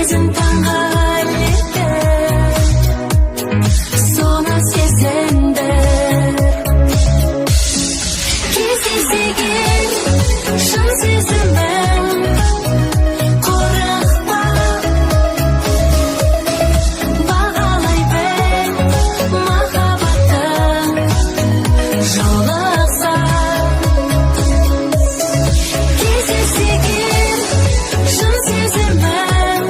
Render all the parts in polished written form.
сезім таңға ілікті, соны сезімдір. Кездесеген шын сезімім, қорықпа, бағалай біл махаббаттың жолықса. Кездесеген шын сезімім,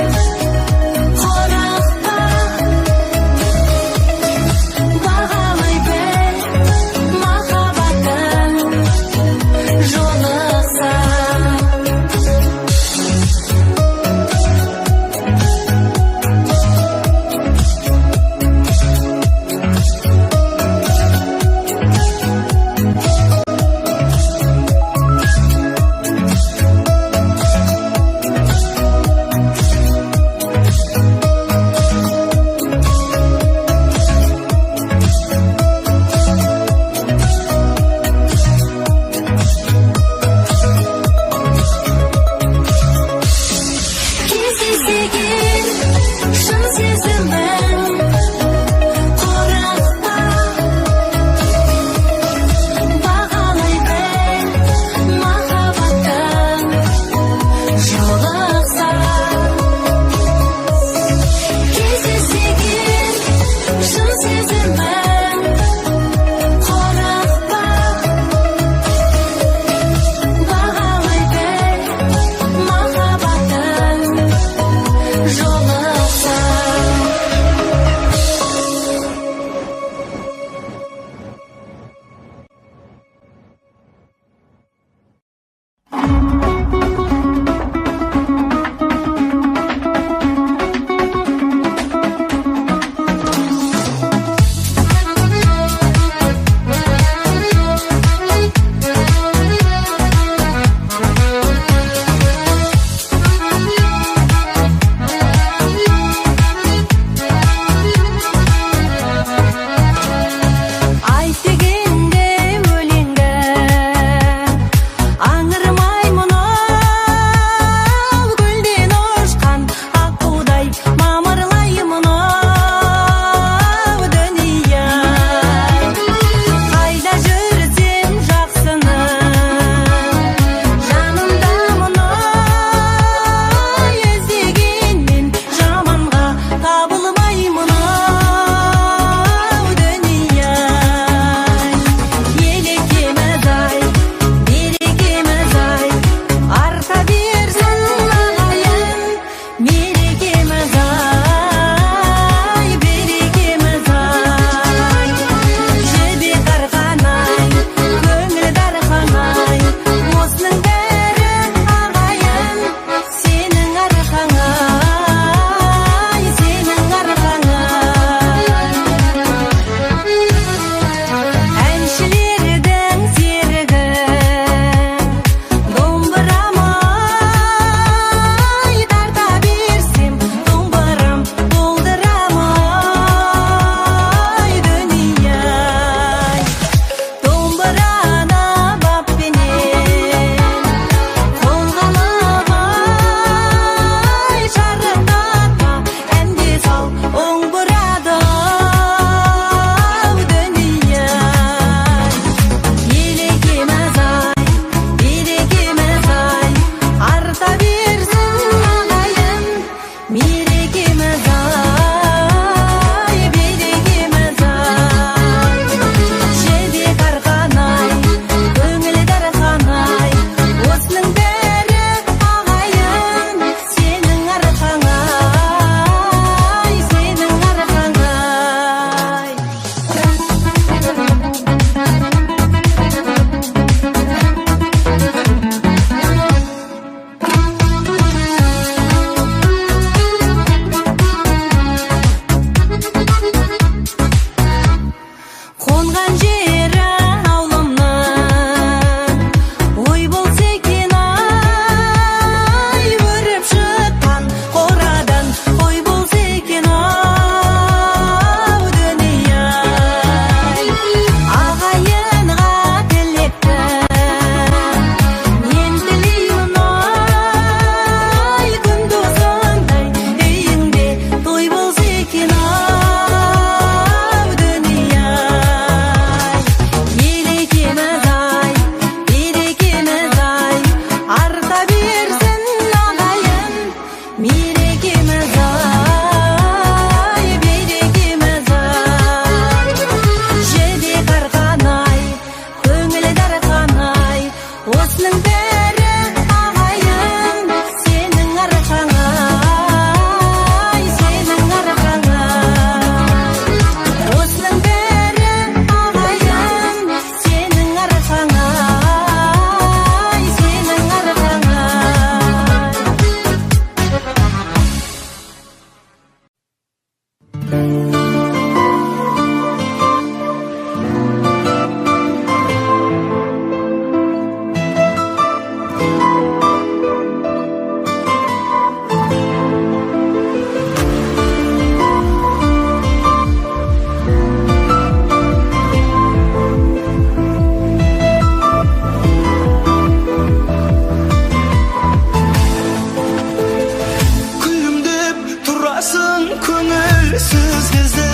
Көңілсіз кезде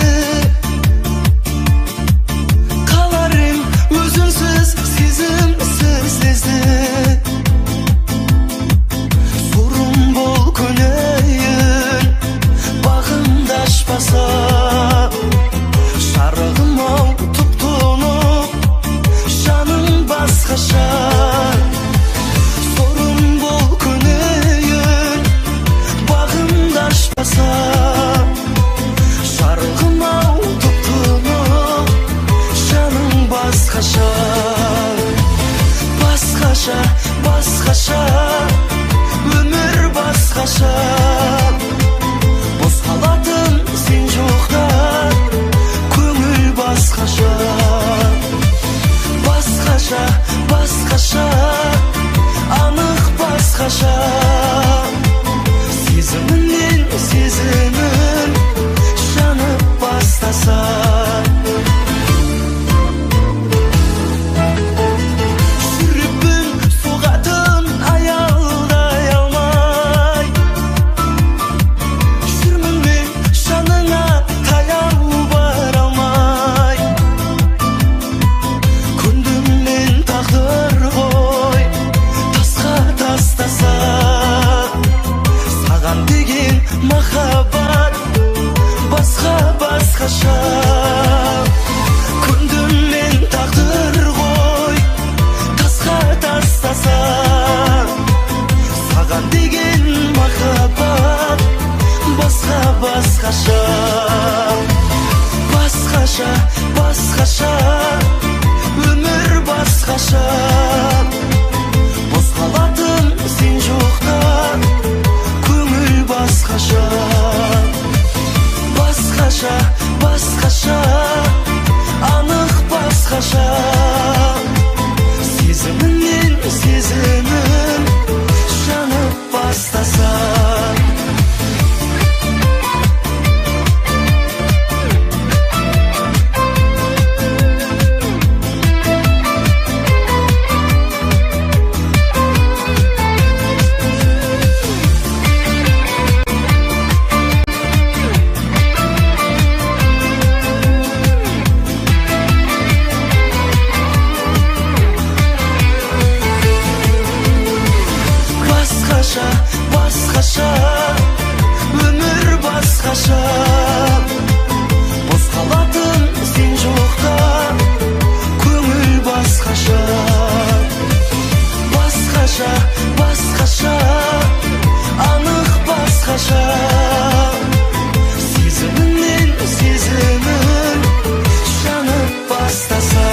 қаларың өзіңсіз, сезімсіз лезде. Сұрым бол көнейін, бағымды ашпаса, шарығым-ау тұп-тұнық, жаның басқаша. Сұрым бол көнейін, бағымды ашпаса, басқаша, өмір басқаша. Бос қалатын сен жоқта, көңіл басқаша. Басқаша, анық басқаша. Сезімінен сезімін жанып бастаса. Махаббат басқаша. Күндім мен тағдыр ғой, тасқа тастаса. Саған деген махаббат басқаша. Басқаша, өмір басқаша. Бос қалатын сен жоқта, басқаша, анық басқаша. Сезімінен сезімін жанып бастаса. Басқаша, өмір басқаша. Бос қалатын сен жоқта, көңіл басқаша. Басқаша, анық басқаша. Сезімінен сезімін жанып бастаса.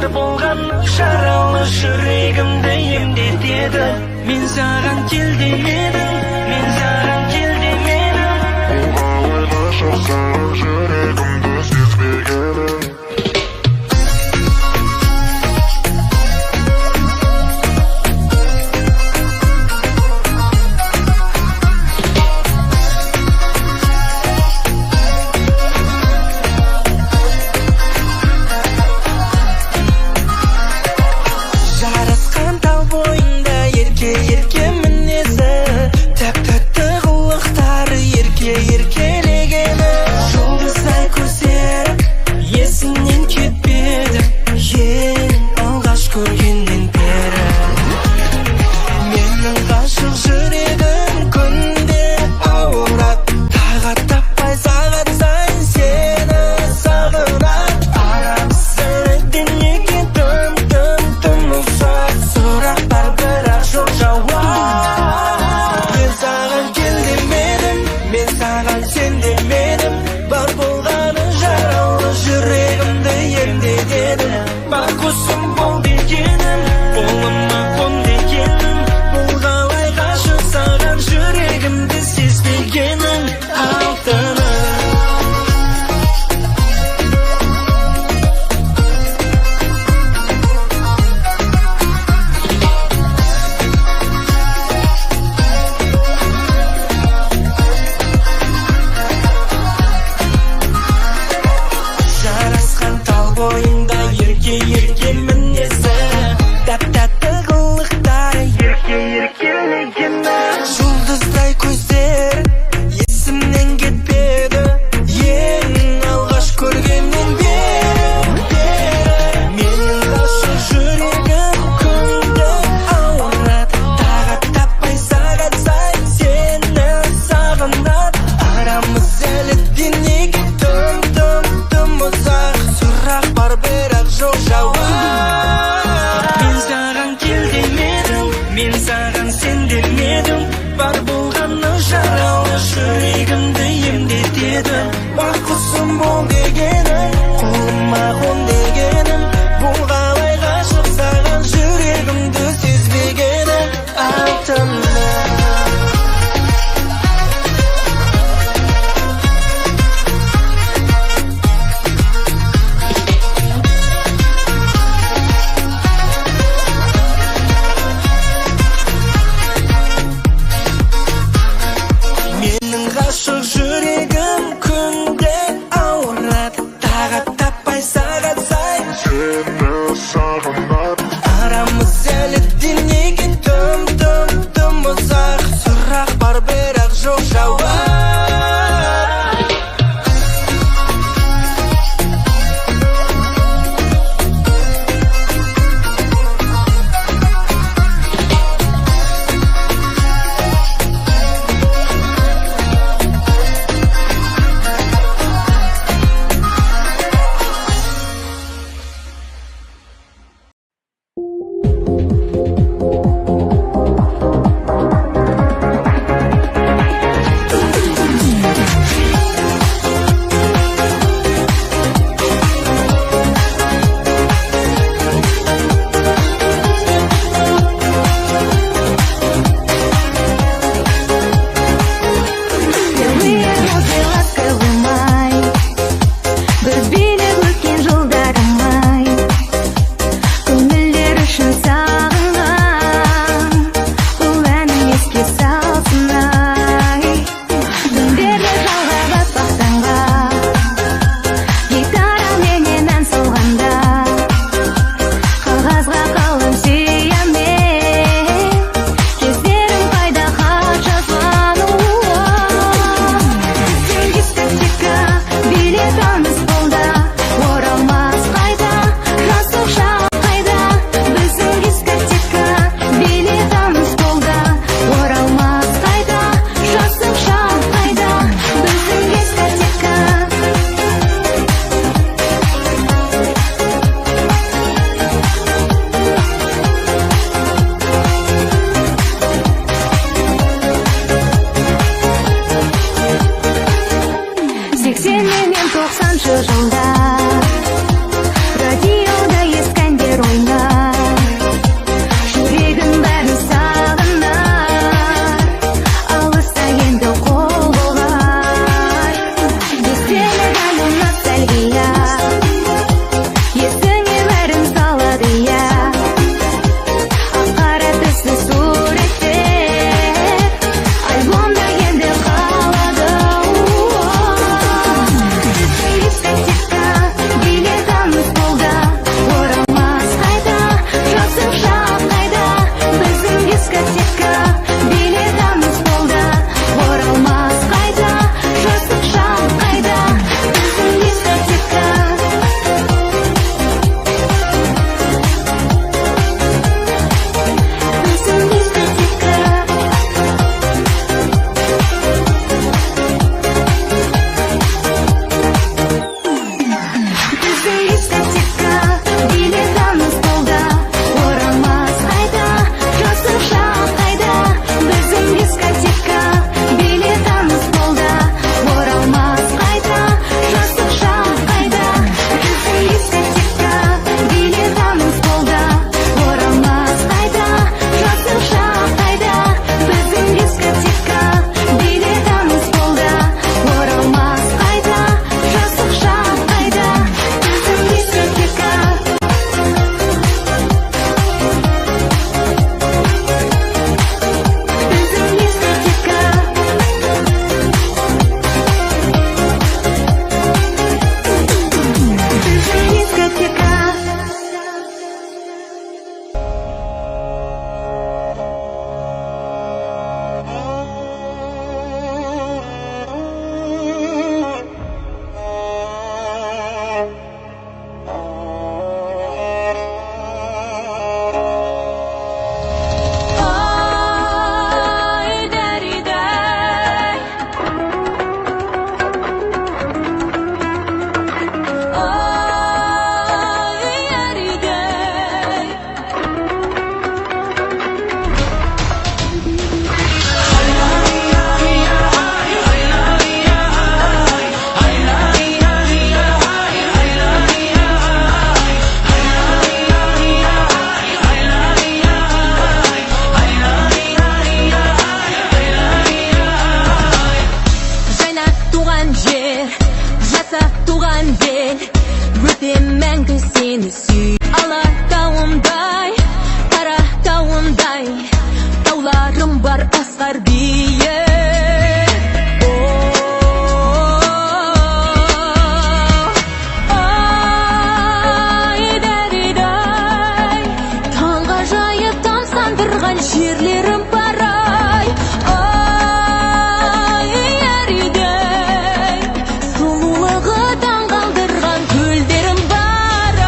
бар болған жаралы жүрегімді емдетеді. Мен саған кел демедім, мен саған кел демедім. Ойлашы саған жүрегімді сезбегенім. Жарасқан тал бойында ерке мінезі, тәп-тәтті қылықтары еркелегені. Жұлдыздай көздері есімнен кетпеді, ең алғаш көргеннен бері. Менің ғашық жүрегім күнде ауырады, тағат таппай сағат сайын сені сағынады. Арамызда неге тым ұзақ сұрақтар, бірақ жоқ жауап. Мен саған кел демедім, мен саған сен демедім. Бар болғаны жаралы жүрегімді емдетеді. Бар құсым бол дегенім, қолыма қон дегенім. Бұл қалай ғашық саған жүрегімді сезбегенім, алтыным. Жарасқан тал бойында ерке мінезі, жерлерім бар ай, ай, әридей сұлулығы таңғалдырған көлдерім бар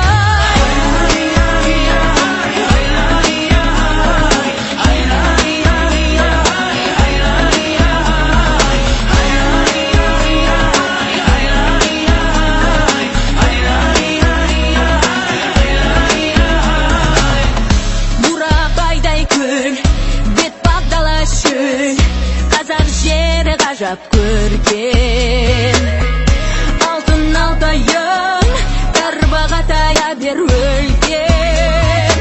Бурабайдай көл, бетпақ дала шөл, қазақ жері ғажап көркем. Алтын алтайым, тарбағатая бер өлкем.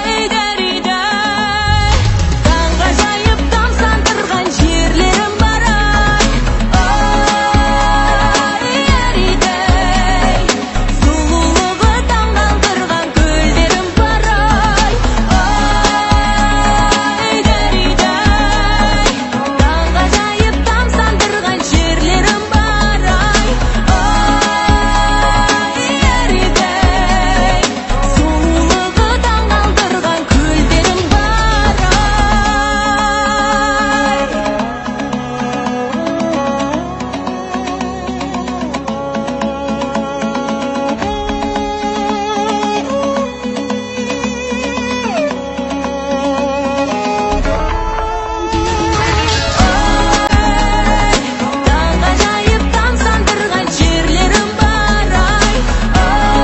Ой, дәридай, таңғажайып тамсандырған жерлерім бар ай, ой, әридей сұлулығы таңғалдырған көлдерім бар ай, ой, дәридай, таңғажайып тамсандырған жерлерім бар ай, ой, әридей сұлулығы таңғалдырған көлдерім бар ай. Таңғажайып тамсандырған жерлерім бар ай, ой,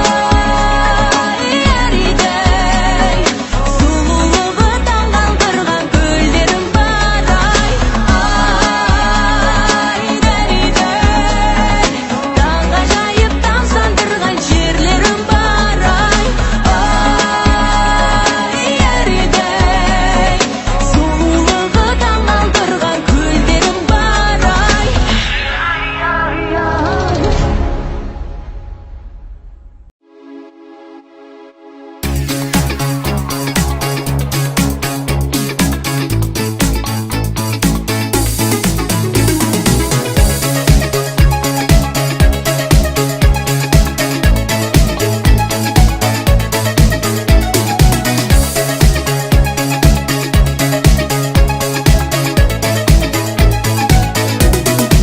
әридей сұлулығы таңғалдырған көлдерім бар ай, ой, дәридай, таңғажайып тамсандырған жерлерім бар ай, ой, әридей сұлулығы таңғалдырған көлдерім бар ай.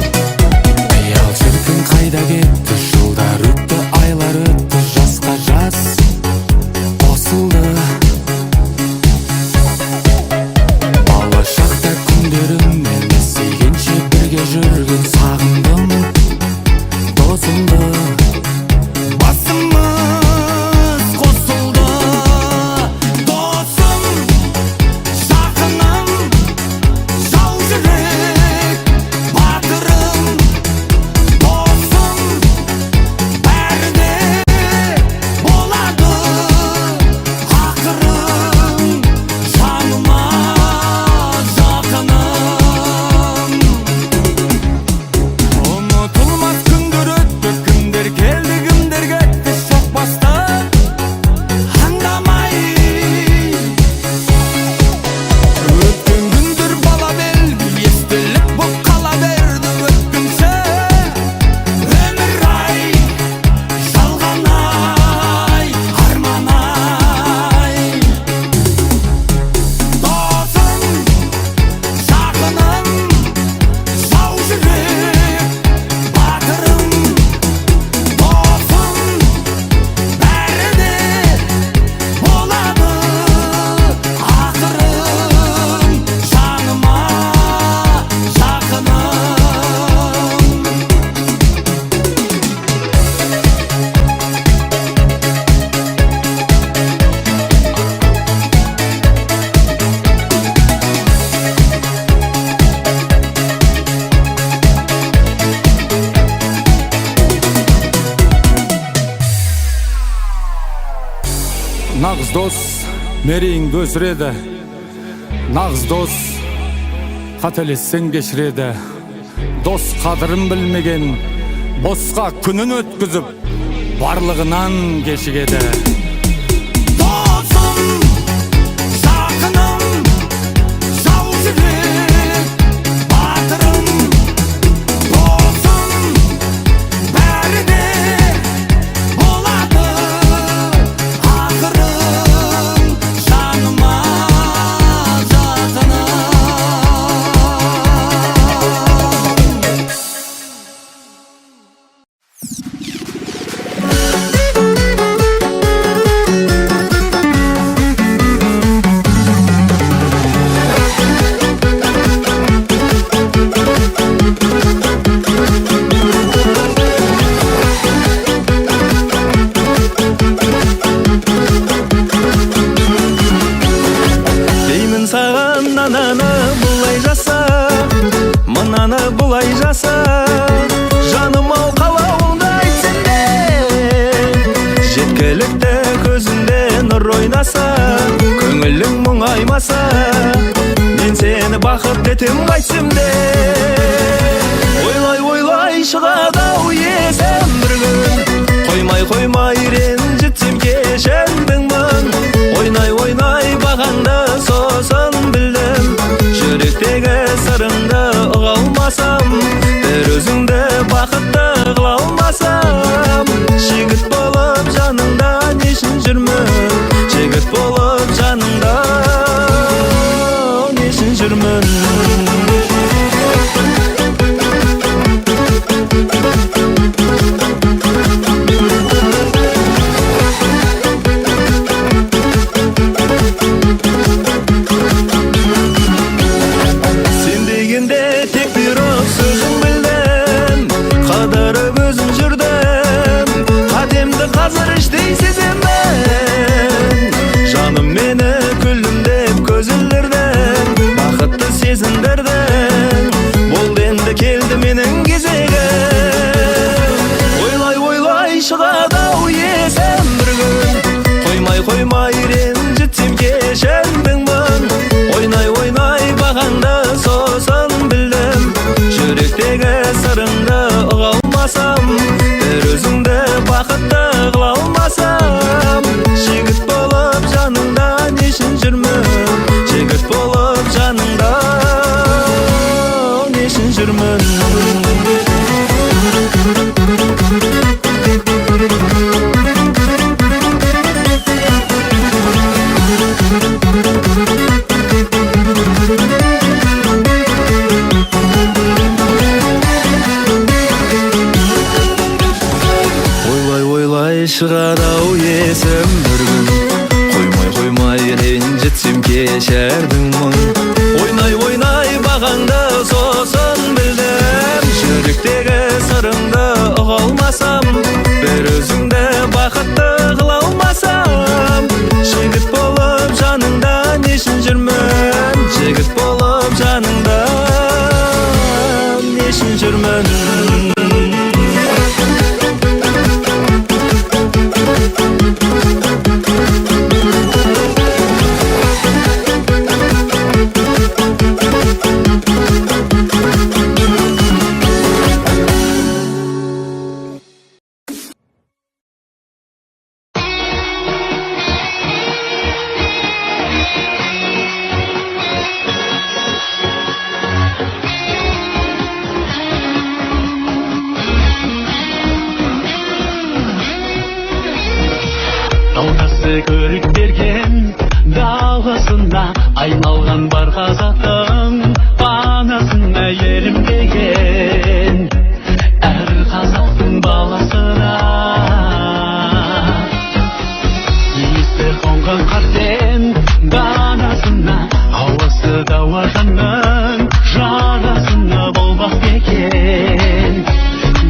Аял шіркін қайда кетті, жылдар өтті, айлар өтті, жасқа жас қосылды. Бала шақта күндеріммен есейгенше бірге жүрген сағындым досымды. Басымыз қосылды, досым, жақыным, жау жүрек, батырым, досым, бәрі де болады, ақырым, жаныма жақыным. Ұмытылмас күндер өтті, кімдер келді, кімдер кетті, шоқ басты аңдамай. Өткен күндер бала белгі, естілік боп қала берді, өткінші өмір ай, жалған ай, арман ай. Досым, жақыным, жау жүрек, батырым, досым, бәрі де болады, ақырым, жаныма жақыным. Нағыз дос мерейіңді өсіреді, нағыз дос қателессең кешіреді. Дос қадірін білмеген босқа күнін өткізіп барлығынан кешігеді. Досым, жақыным, жау жүрек, батырым, досым, бәрі де болады. бақыт етем қайтсемде. Ойлай шығады-ау есем бір күн, қоймай ренжітсем кешірдіңмін. Ойнай бағаңды сосын білдім, жүректегі сырыңды ұға алмасам, бір өзіңді бақытты қыла алмасам. Жігіт болып жаныңда нешін жүрмін, жігіт болып жаныңда нешін жүрмін. Қазір іштей сеземін, жаным мені күлімдеп көзілдірдің, бақытты сезіндірдің, болды енді келді менің кезегім. Ойлай шығады-ау есем бір күн, қоймай ренжітсем кешірдіңмін. Ойнай бағаңды сосын білдім, жүректегі сырыңды ұға алмасам, бір өзіңді бақытты қыла алмасам. Жігіт болып жаныңда нешін жүрмін, жігіт болып жаныңда нешін жүрмін. Шығады-ау есім бір күн, қоймай ренжітсем кешірдіңмін. Ойнай бағаңды сосын білдім, жүректегі сырыңды ұға алмасам, бір өзіңді бақытты қыла алмасам. Жігіт болып жаныңда нешін жүрмін, жігіт болып жаныңда нешін жүрмін. Көрік берген даласына айналған бар қазақтың анасына елім деген, әр қазақтың баласына иісі қонған қартен данасына, ауасы дауа жанның жарасына болмақ екен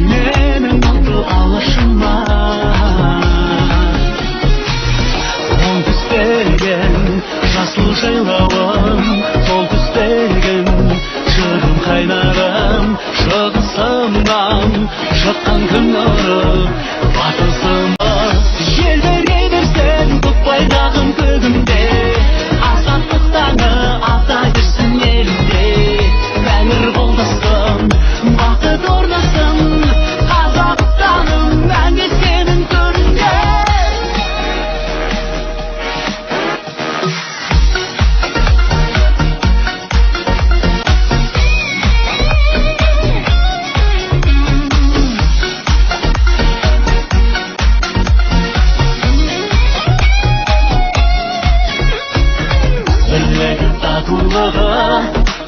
менің алтын алашыма. Жасыл жайлауым, сол түстеген жырым қайнарым, шығысымнан шыққан күн нұры батысыма. Желдерге берсең көк байрағым көгімде, азаттық таңы атай берсін елімде. Тәңір қолдасын, бақыт орнасын, Қазақстаным мәңгі сенің төрінде.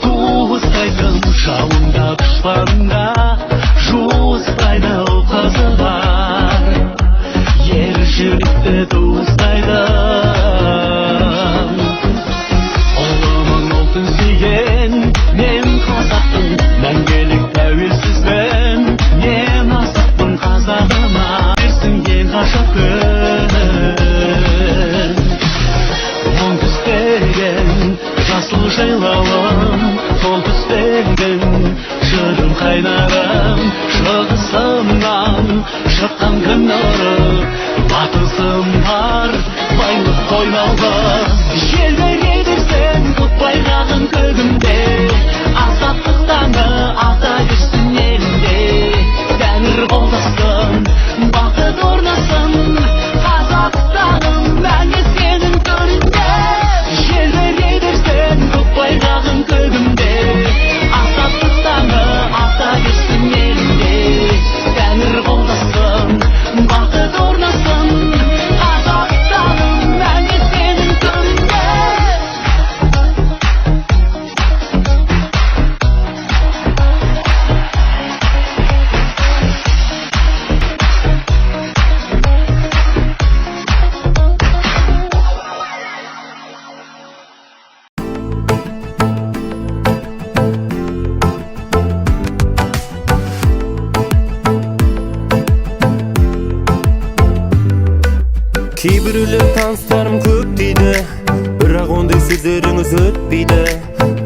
Туыстайтын жауында дұшпанда, жуыстайды ол қызы бар, ер жүректі туыстайды. Ұлымын ұлтын сүйген мен қазақтың, мәңгілік тәуелсізбін мен асықпын қазағыма. Берсін ең ғажап күн, оңтүстеген жасыл жайлауым, сол түстеген жырым қайнарым, шығысымнан шыққан күн нұры батысым бар байлық қойнауға. Желдерге берсең көк байрағым көгімде, Azaplıktanı ata düşsün elinde Demir koldasın, bakıt ornasın Kazakistan'ım bence senin köründe Şerber yedirsen köp bayrağın kөгümde Azaplıktanı ata düşsün elinde Demir koldasın, bakıt ornasın Kazakistan'ım bence senin köründe Кейбіреулер таныстарым көп дейді, бірақ ондай сөздеріңіз өтпейді.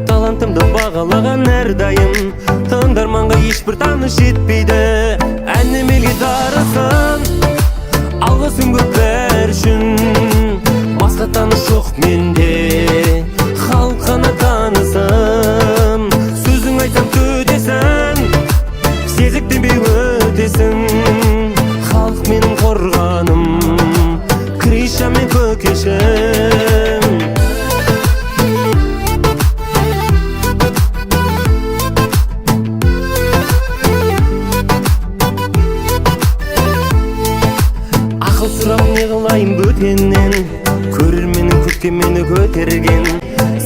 Талантымды бағалаған әрдайым, тыңдарманға ешбір таныш жетпейді. Әнім елге дарысын, алғысым көп бәрі үшін. Басқа таныш жоқ менде, халық қана танысым. Сөзің айтсам төтесің, сезіктенбей өтесің. Халық менің қорғаным, Криша мен көкешім. Ақыл сұрап не қылайын бөтеннен, көрерменнің көкке мені көтерген.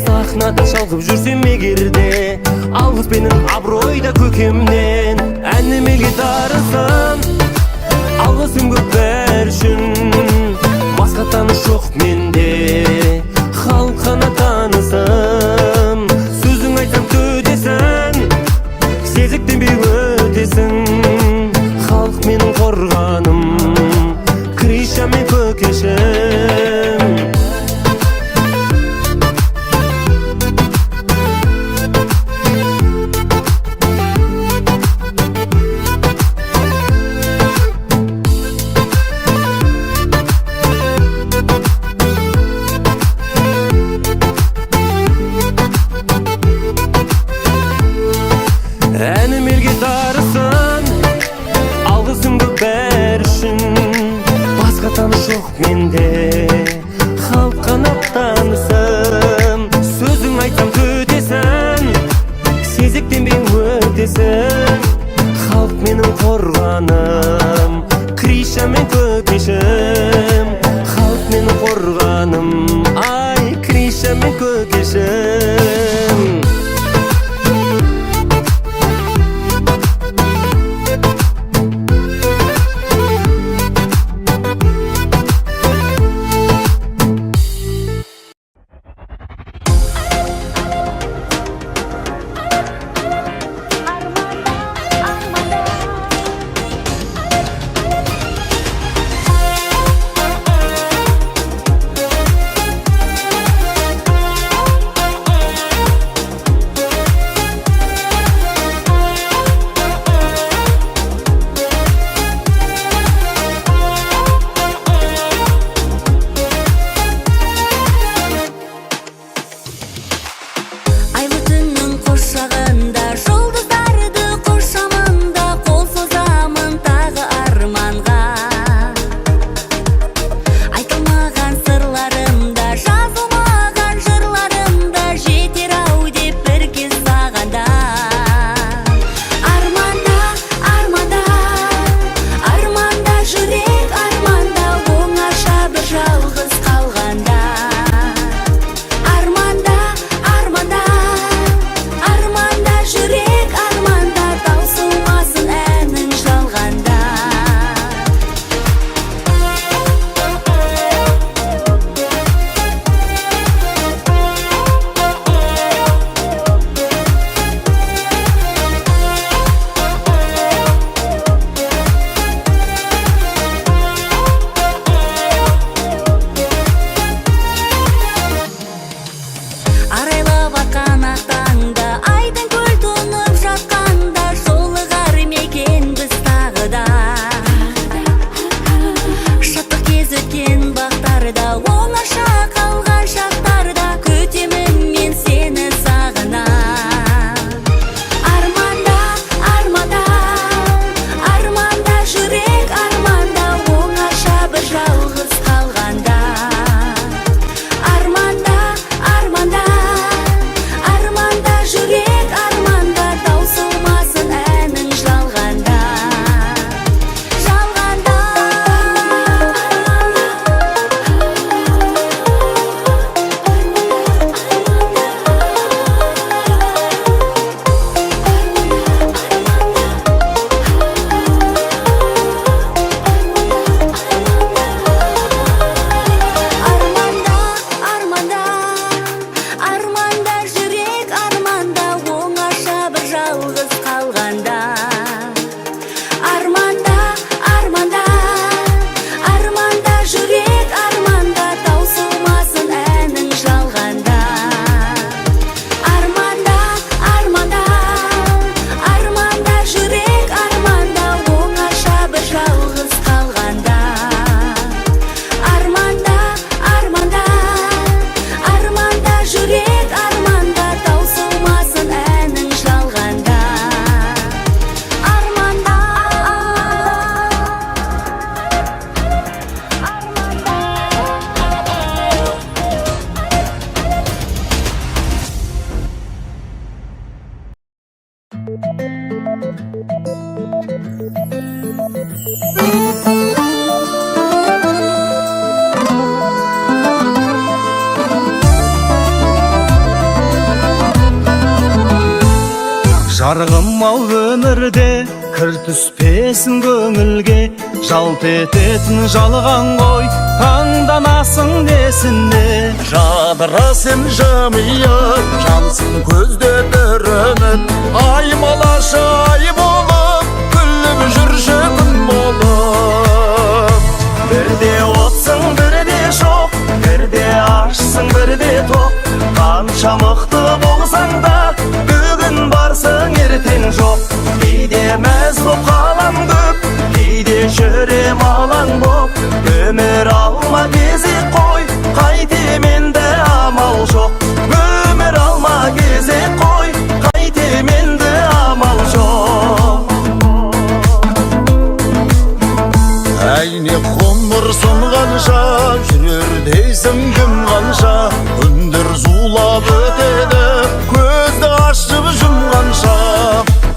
Сахнада шалқып жүрсем егерде, алғыспенен абыройда көкемнен. Әнім елге дарысын, алғысым көп бәрі үшін. Басқа таныш жоқ менде, халық қана танысым. Сөзің айтсам төтесің, сезіктенбей өтесің. Халық менің қорғаным, Криша мен көкешім. Әнім елге дарысын, алғысым көп бәрі үшін. Басқа таныш жоқ менде, халық қана танысым. Сөзің айтсам төтесің, сезіктенбей өтесің. Халық менің қорғаным, Криша мен көкешім. Халық менің қорғаным, ай, Криша мен көкешім. Жарығым ау өмірде кір түспесін көңілге, жалт ететін жалған ғой таңданасың несіне. Жадырасың жымиып, жансың көзде бір үміт, аймалашы ай болып, күліп жүрші күн болып. Бірде отсың бірде шоқ, бірде ашсың бірде тоқ, қанша мықты болсаң да бүгін барсың ертең жоқ. Кейде мәз боп қалам көп, кейде жүрем алаң боп, өмір алма кезек қой, қайтем енді амал жоқ. Өмір алма кезек қой, қайтем енді амал жоқ. Әйне ғұмыр сынғанша, жүрер дейсің кім қанша, күндер зулап өтеді, көзді ашып жұмғанша.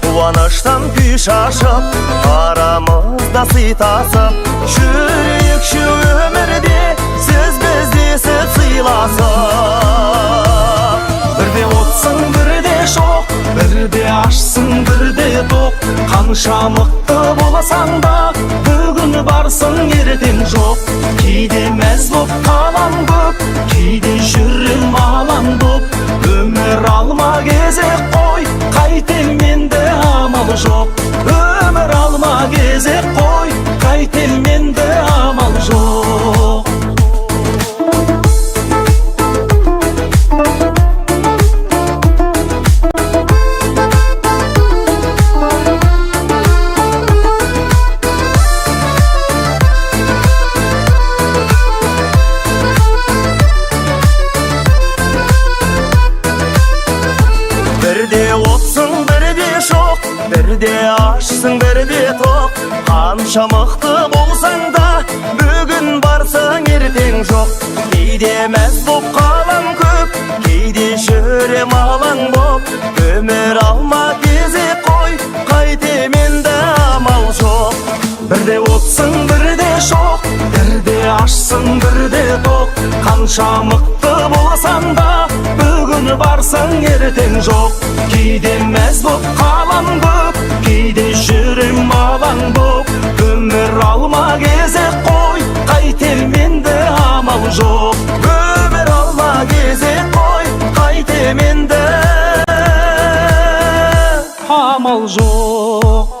Қуаныштан күй шашып, арамызда сый тасып, жүрейікші өмірде сіз біздесіп сыйласып. Бірде отсың бірде шоқ, бірде ашсың бірде тоқ, қанша мықты боласаң да бүгін барсың ертең жоқ. Кейде мәз боп қалам көп, кейде жүрем алаң боп, өмір алма кезек қой, қайтем енді амал жоқ. Өмір алма кезек қой, қайтем енді амал жоқ. Бірде отсың бірде шоқ, бірде ашсың бірде тоқ, қанша мықты болсаң да бүгін барсың ертең жоқ. Кейде мәз боп қалам көп, кейде жүрем алаң боп, өмір алма кезек қой, қайтем енді амал жоқ. Бірде отсың бірде шоқ, бірде ашсың бірде тоқ, қанша мықты болсаң да бүгін барсың ертең жоқ. Кейде мәз боп қалам көп, кейде жүрем алаң боп, өмір алма кезек қой, қайтем енді амал жоқ. Өмір алма кезек қой, қайтем енді амал жоқ.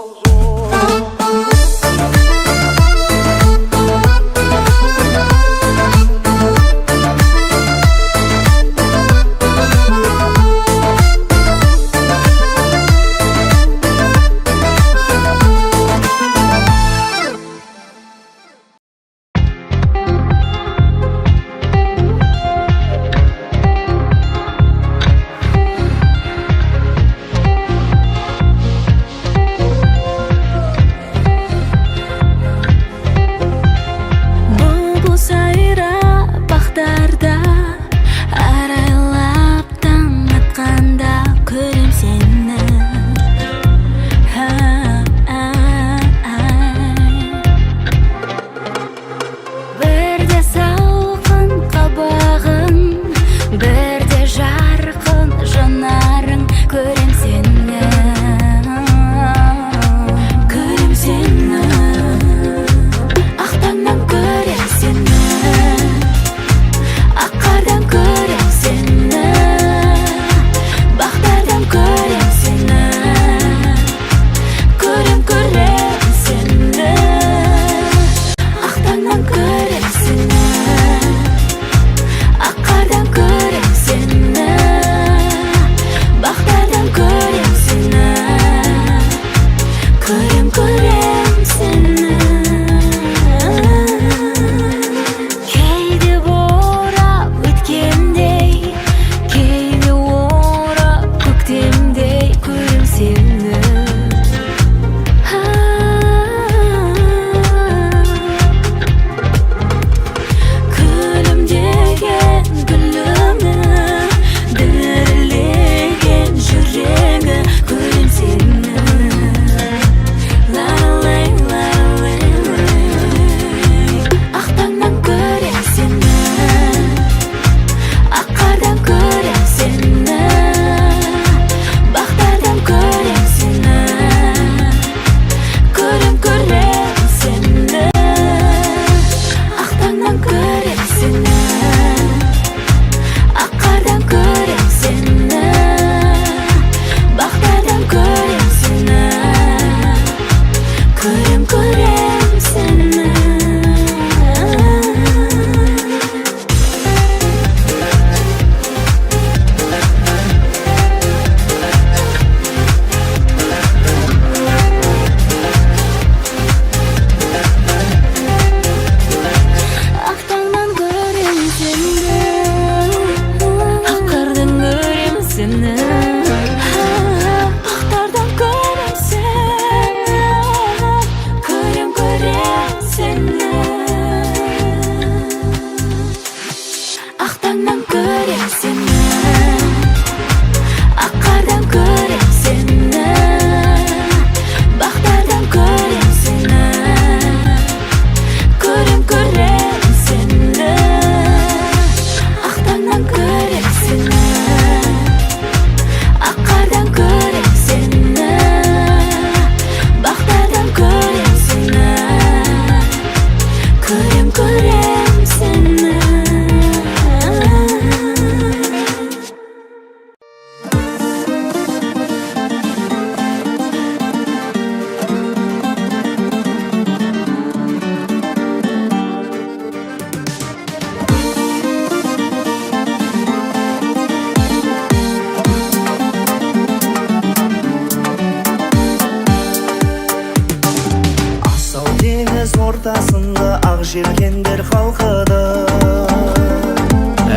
теңіз ортасында ақ желкендер қалқыды.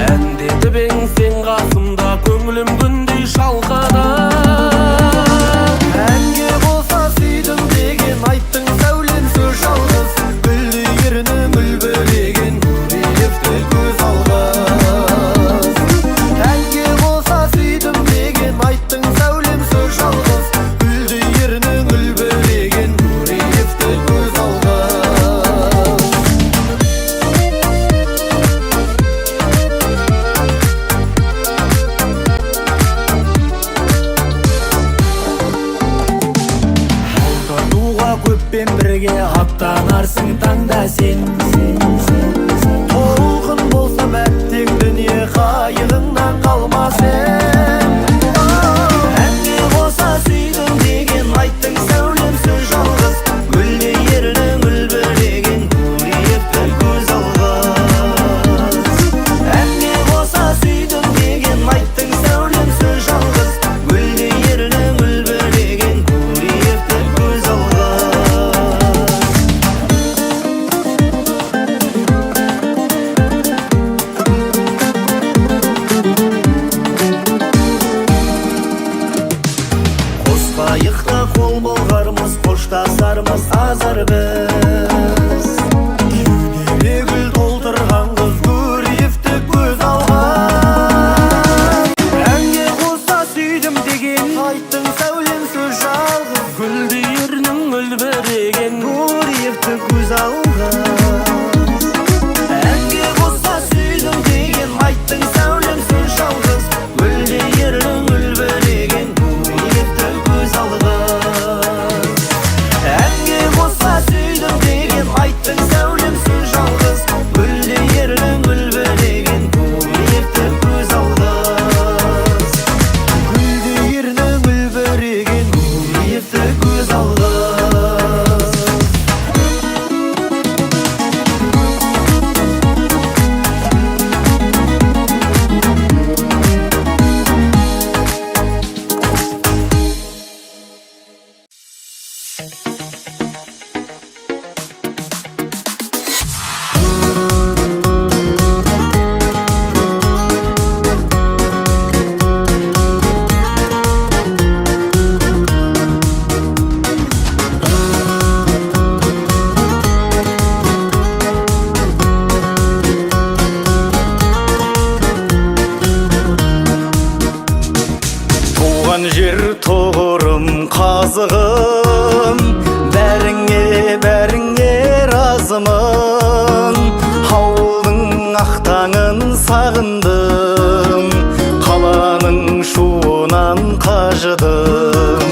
Әндетіп ең сен қасымда көңілім күндей шалқыды. Әнге қоса сүйдім деген айттың сәулем сөз жалғыз. Гүлді ерінің үлбіреген көреевті көз алғыз. Әнге қоса сүйдім деген айттың сәулем сөз жалғыз. Гүлді ерінің үлбіреген көреевті көз алғыз. Көппен бірге аттанарсың таңда сен. Толқын болсам әттең дүние қайығыңнан қалмасың. Әнге қоса сүйдім деген айттың сәулем сөз жалғыз. Гүлде ерінің үлбіреген көреевті көз алғыз. Әнге қоса сүйдім деген айттың сәулем сөз жалғыз. Гүлде ерінің үлбіреген көреевті көз алғыз. Қайықта қол болғармыз, қоштасармыз азар біз. Кеудеме гүл толтырған қыз көреевті көз алған. Әнге қоса сүйдім деген айттың сәулем сөз жалғыз. Гүлді ерінің үлбіреген Көреевті көз алған. Әнге қоса сүйдім деген айттың сәулем сөз жалғыз. Гүлде ерінің үлбіреген көреевті көз алғыз. Әнге қоса сүйдім деген айттың сәулем сөз жалғыз. Гүлде ерінің үлбіреген көреевті көз алғыз. Гүлде ерінің үлбіреген көреевті көз алғыз. Туған жер тұғырым қазығым, бәріңе разымын. Ауылдың ақтаңын сағындым, қаланың шуынан қажыдым.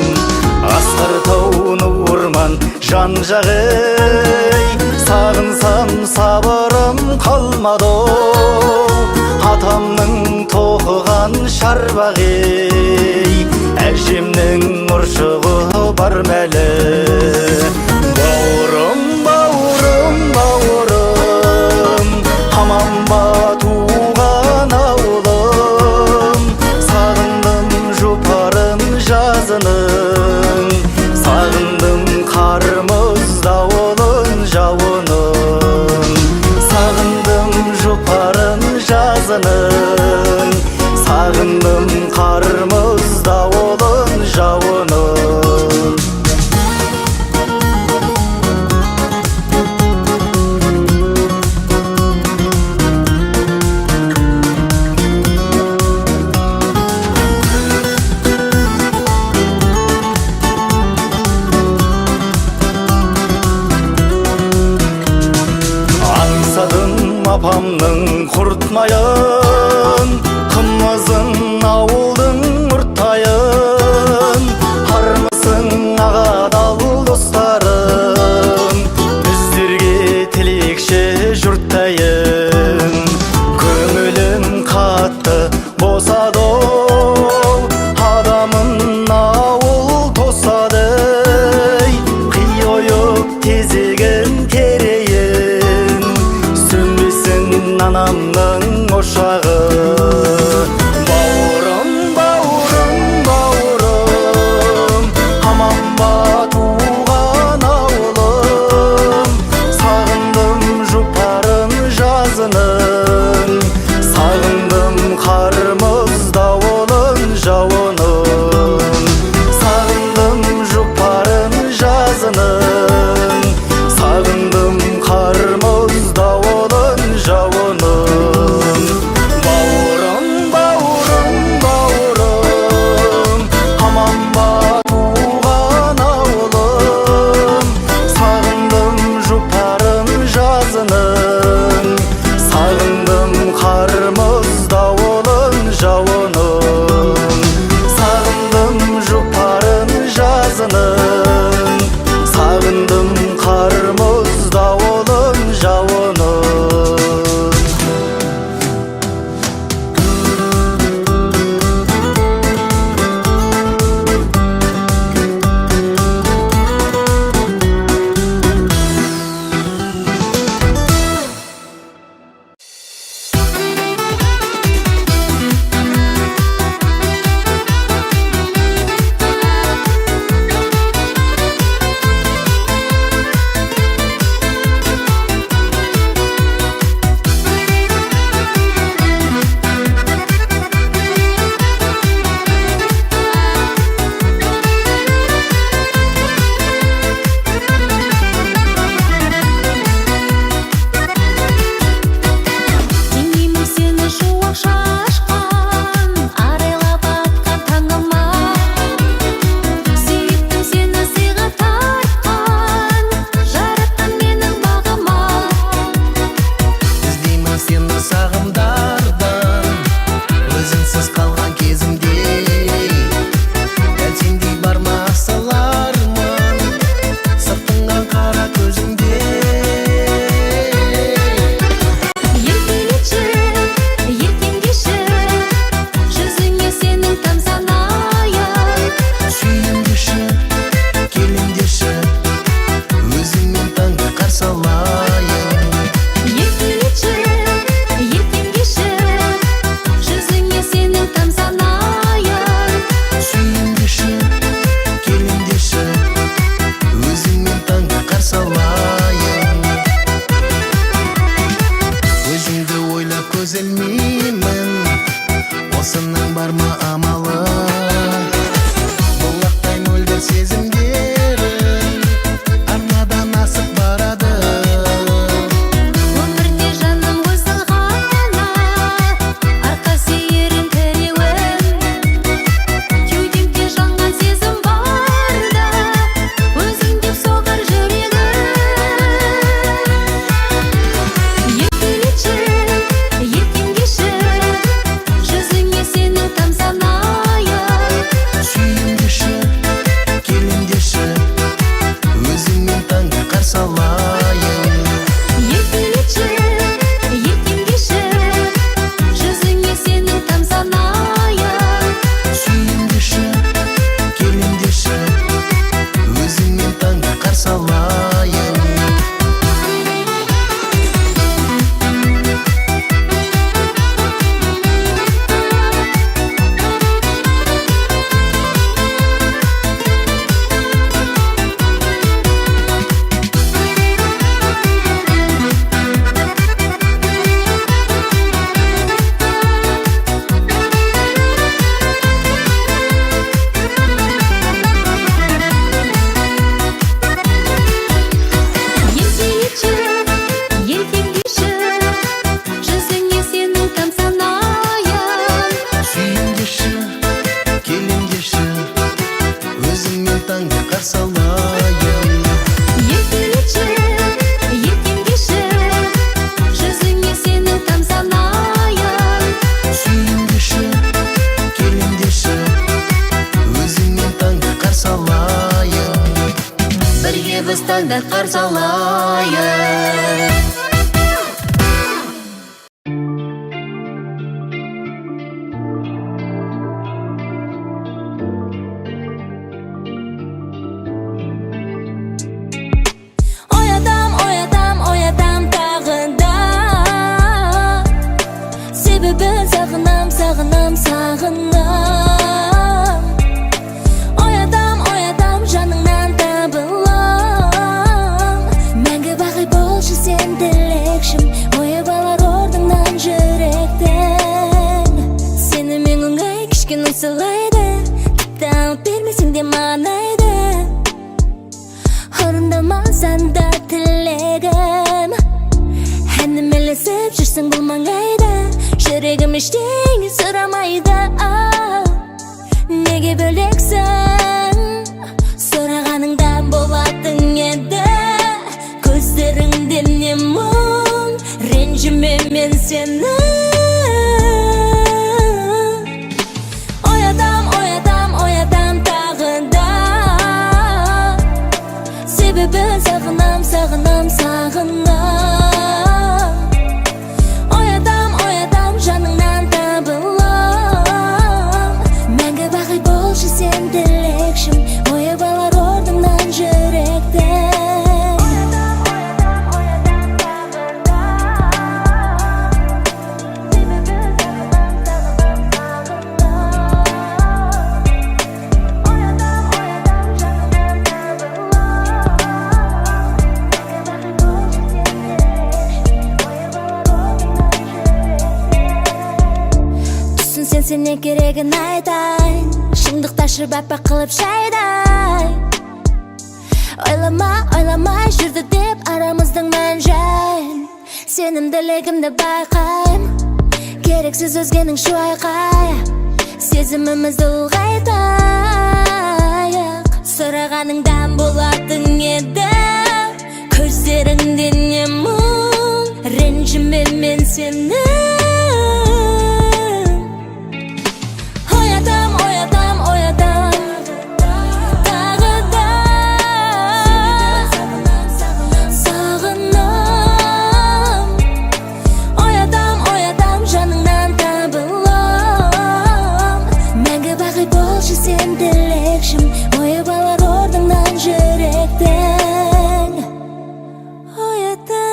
Асқар тауны орман жан-жағый, сағынсам сабырым қалмады. Атамның тоқыған шарбағей, әжемнің ұршығы бар мәлі. Бауырым, бауырым, бауырым, аман ба туған ауылым. Сағындым жұпарын жазының, сағындым қармыз дауылын жауының. Сағындым жұпарын жазының, сағындым қармыз дауылын жауының. Аңсадым апамның құртмайын, қымызын ауылдың ұрттайын. Армысың ағадал достарым, біздерге тілекші жұрттайын. Көңілім қатты босады, адамын ауыл тосады. Қиойып тезеген терейін, сөнбесін анамның ошағы. күндә қарсы алайын. Оятам тағы да, себебі сағынам Оятам жаныңнан табылам. Мәңгі бақи болшы сен тілекшім, ойып алар ордыңнан жүректен. Сені мен оңай кішкене сылайды, тіпті алып бермесең де манайды. Орындамасаң да тілегім, әнім елесіп жүрсің бұл маңайда. Жүрегім ештеңе сұрамайды, неге бөлексің? Сұрағаныңда болатын еді, көздеріңде не мұң, ренжіме мен сені. Оятам тағы да, себебі сағынам Оятам жаныңнан табылам. Мәңгі бақи болшы сен тілекшім, ойып алар ордыңнан жүректен. Сене керегін айтайын, шындықта шырбаппа қылып шайдай. Ойламай жүрді деп арамыздың мән жайын. Сенімділігімді байқайым, керексіз өзгенің шу айқай. Сезімімізді ұлғайтайық, сұрағаныңдан болатын еді, көздеріңде не мұң, ренжіме мен сені. Оятам тағы да, сағынам. Оятам жаныңнан табылам. Мәңгі бақи болшы сен тілекшім, ойып алар ордыңнан жүректен. Оятам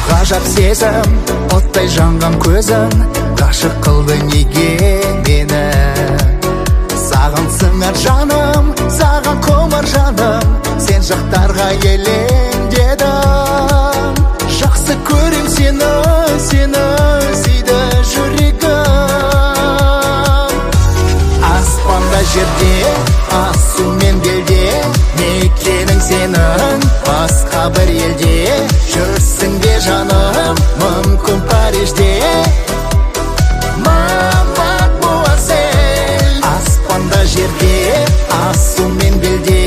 ғажап сезім оттай жанған көзің ғашық қылды неге мені саған сыңар жаным саған құмар жаным сен жақтарға елеңдедім жақсы көрем сені сүйді жүрегім аспанда жерде асу мен белде мекенің сенің басқа бір елде жүрсің бе жаным мүмкін Парижде мадемуазель аспанда жерде асу мен белде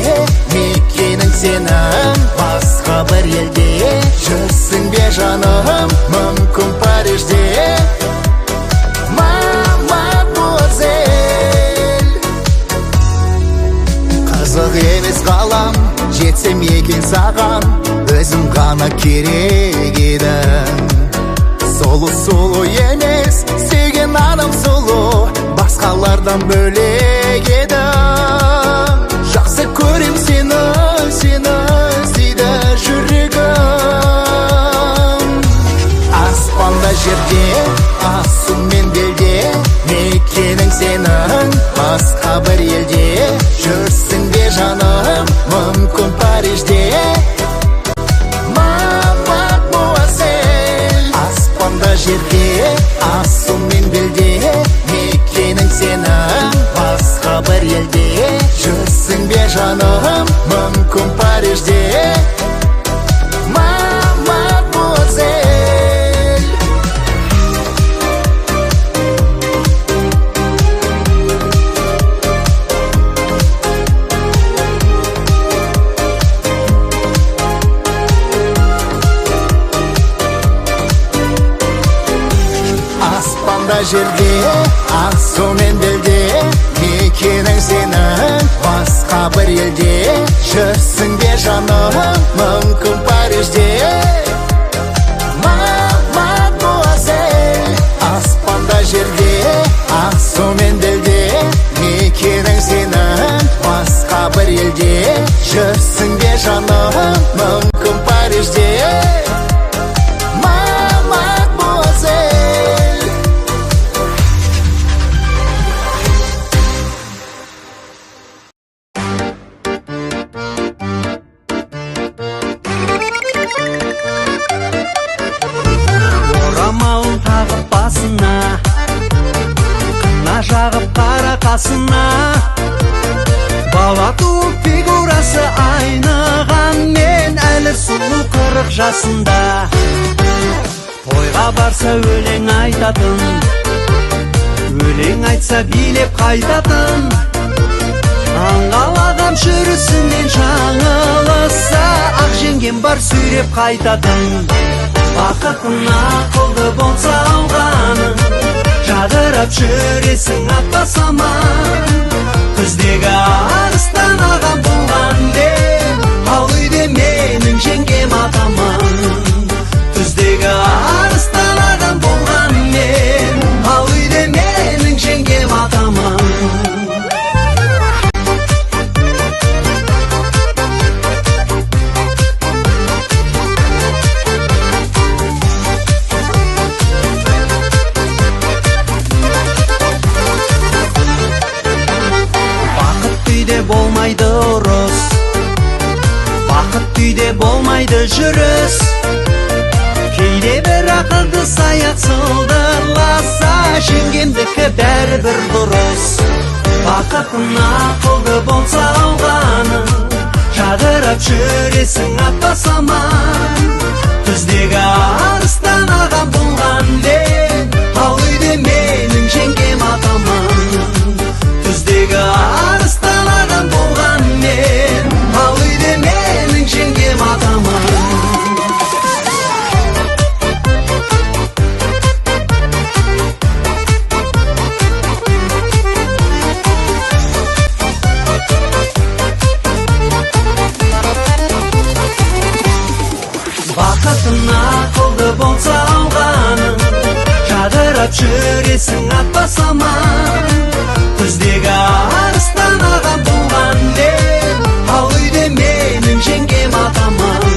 мекенің сенің басқа бір елде жүрсің бе жаным мүмкін Парижде мадемуазель қызық емес ғалам жетсем екен саған өзің ғана керек едің сұлу емес сүйген адам сұлу басқалардан бөлек едің жақсы көрем сені сүйді жүрегім аспанда жерде асу мен белде мекенің сенің басқа бір елде жүрсің бе жаным мүмкін Парижде мадемуазель аспанда жерде асу мен белде мекенің сенің басқа бір елде жүрсің бе жаным мүмкін Парижде мадемуазель аспанда жерде асу мен белде мекенің сенің басқа бір елде жүрсің бе жаным мүмкін Парижде мадемуазель аспанда жерде асу мен белде мекенің сенің басқа бір елде жүрсің бе жаным мүмкін Парижде Орамалын тағып басына қына жағып қара қасына бала туып фигурасы айныған мен әлі сұлу 40 жасында тойға барса өлең айтатын өлең айтса билеп қайтатын аңғалаған жүрісінен жаңылса ақ жеңгем бар сүйреп қайтатын бақытына қолды болса алғаның жадырап жүресің атпасаман күздегі арыстан ағам болған деп ал үйде менің жеңгем атаман күздегі арыстан ағам болған мен ал үйде менің жеңгем атаман болмайды ұрыс бақыт үйде болмайды жүріс кейде бір ақылды саяқ сылдырласа жеңгемдікі бәрібір дұрыс бақытына ақылды болса алғаның жадырап жүресің атпасаман күздегі арыстан ағам болған деп ал үйде менің жеңгем атаман күздегі арыстан ағам болған мен ал үйде менің жеңгем атаман бақытына ақылды болса алғаның жадырап жүресің атпасаман күздегі арыстан ағам болған деп ал үйде менің жеңгем атаман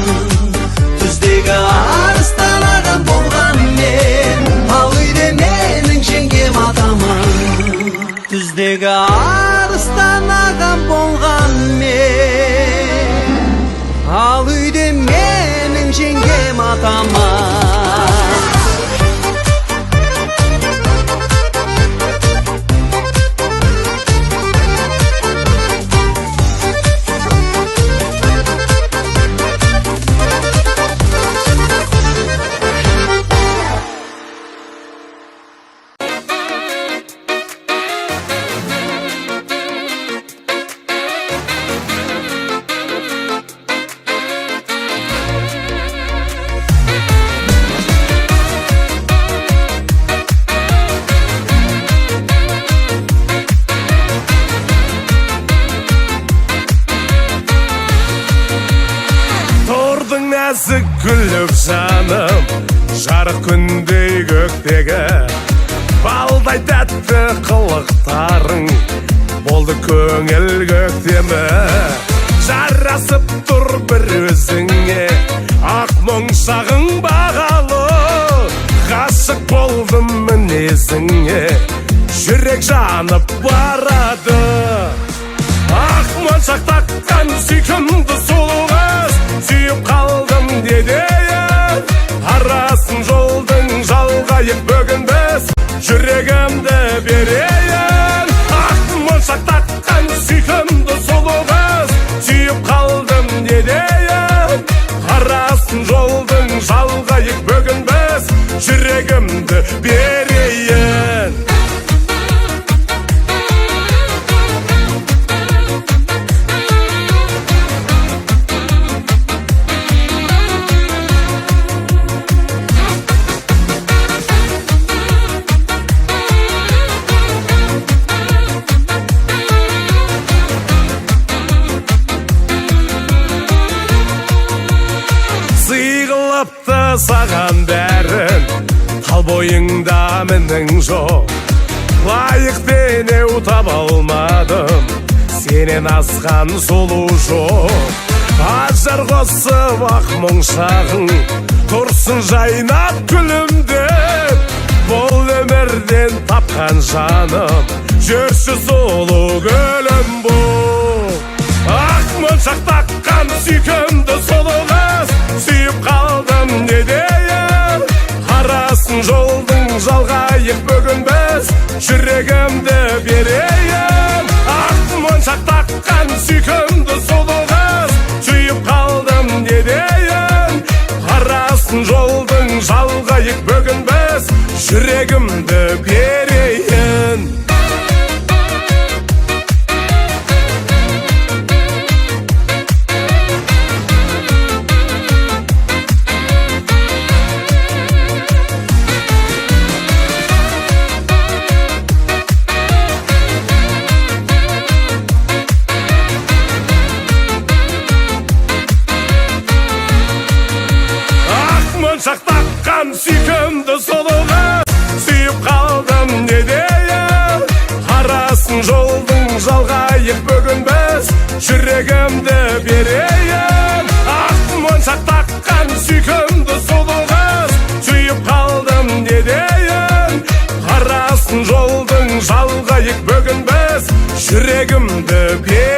күздегі арыстан ағам нәзік гүліп жаным, жарық күндей көктегі балдай тәтті қылықтарың болды көңіл көктемі. Жарасып тұр бір өзіңе ақ мұңшағың бағалы, ғашық болдым мінезіңе, жүрек жанып барады. Ақ моншақ таққан сүйкімді сұлу қыз, сүйіп қалдым дедейін. Арасын жолдың жалғайып бүгін біз, жүрегімді берейін. Ақ моншақ таққан сүйкімді сұлу қыз, сүйіп қалдым дедейін. Арасын жолдың жалғайып бүгін біз, жүрегімді берейін. Сыйғылыпты саған бәрін, тал бойыңда мінің жоқ. Лайық денеу таба алмадым, сенен асқан сұлу жоқ. Ажар қосып ақ мұңшағың, тұрсын жайнап күлімдеп. Бұл өмірден тапқан жаным, жүрші сұлу гүлім бұл. Ақ моншақ таққан сүйкімді сұлу қыз, сүйіп қалдым не дейін. Арасын жолдың жалғайып бүгін біз, жүрегімді берейін. Ақ моншақ таққан сүйкімді сұлу қыз, сүйіп қалдым не дейін. Арасын жолдың жалғайып бүгін біз, жүрегімді берейін. Моншақ таққан сүйкімді сұлу қыз, сүйіп қалдым не дейін. Арасын жолдың жалғайып бүгін біз, жүрегімді берейін. Ақ моншақ таққан сүйкімді сұлу қыз, сүйіп қалдым не дейін. Арасын жолдың жалғайып бүгін біз, жүрегімді берейін.